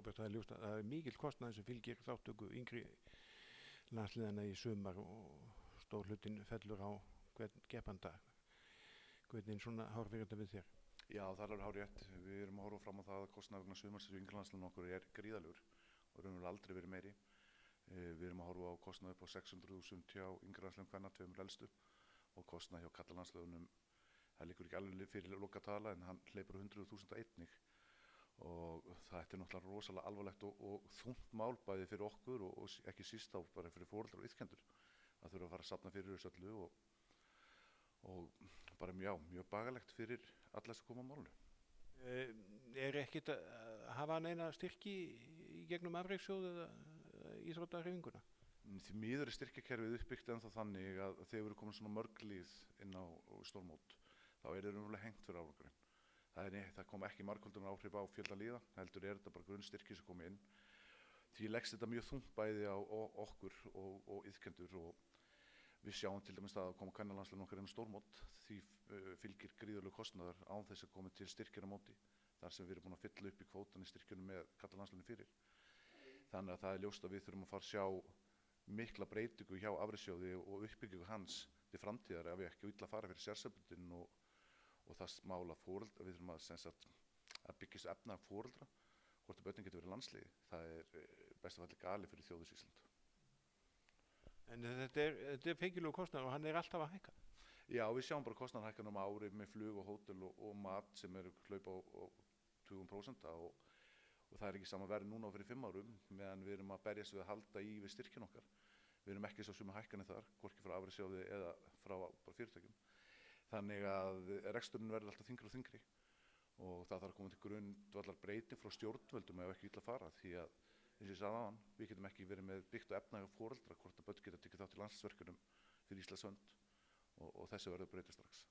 Róbert, það ljóst að það mikill kostnaður sem fylgir þáttöku yngri landsliðana í sumar og stór hlutin fellur á hvern keppanda. Hvernig svona horfir þetta við þér? Já, það er alveg hárrétt. Við erum að horfa fram á það að kostnaður vegna sumarsins í yngri landsliðunum okkur er gríðarlegur og raunverulega aldrei verið meiri. Við erum að horfa á kostnað upp á 600.000 hjá yngri landsliðum kvenna, tveimur elstu, og kostnað hjá karlalandsliðunum, það liggur ekki alveg fyrir lokatala en hann hleypur 100.000 einnig. Og það er náttúrulega rosalega alvarlegt og þungt mál bæði fyrir okkur og ekki síst á bara fyrir foreldrar og iðkendur að þurfa að fara að safna fyrir þessu öllu og bara mjög bagalegt fyrir alla sem koma á málinu. Er ekkert að hafa neina styrki í gegnum afrekssjóð eða íþróttahreyfinguna? Því miður er styrkjakerfið uppbyggt ennþá þannig að þegar eru komin svona mörg lið inn á stórmót þá er þeir umlega hengt fyrir árangurinn. Það kom ekki margföldunar áhrif á fjölda liða, heldur er þetta bara grunnstyrki sem komi inn. Því leggst þetta mjög þungt bæði á okkur og iðkendur og við sjáum til dæmis það að koma kvennalandsliðin okkar inn á stórmót, því fylgir gríðarlegur kostnaður án þess að koma til styrkjana móti, þar sem við erum búin að fylla upp í kvótan í styrkjunum með karlalandsliðinu fyrir. Þannig að það er ljóst að við þurfum að fara að sjá mikla breytingu hjá afrekssjóði og uppbyggingu hans til framtíðar ef við ekki illa fara fyrir sérsamböndin og það mála foreldra, við þurfum að byggjast efnað foreldra, hvort að börnin getur verið landsliði. Það er best að falli gali fyrir þjóðis Ísland. En þetta er fengilegur kostnaður og hann er alltaf að hækka? Já, við sjáum bara kostnaðarhækkanir á ári með flug og hótel og mat sem eru hlaupa á 20% og það er ekki sama verð núna fyrir 5 árum meðan við erum að berjast við að halda í við styrkjun okkar. Við erum ekki svo sömu hækkanir þar, hvorki frá afrekssjóði eða frá fyrirtækjum. Þannig að reksturinn verður alltaf þyngri og þyngri og það þarf að koma til grundvallar breyting frá stjórnvöldum ef ekki illa fara því að eins og ég sagði áðan, við getum ekki verið með byggt og efnað foreldra hvort að börn geta tekið þátt í landsliðsverkefnum fyrir Íslands hönd og þessu verður að breyta strax.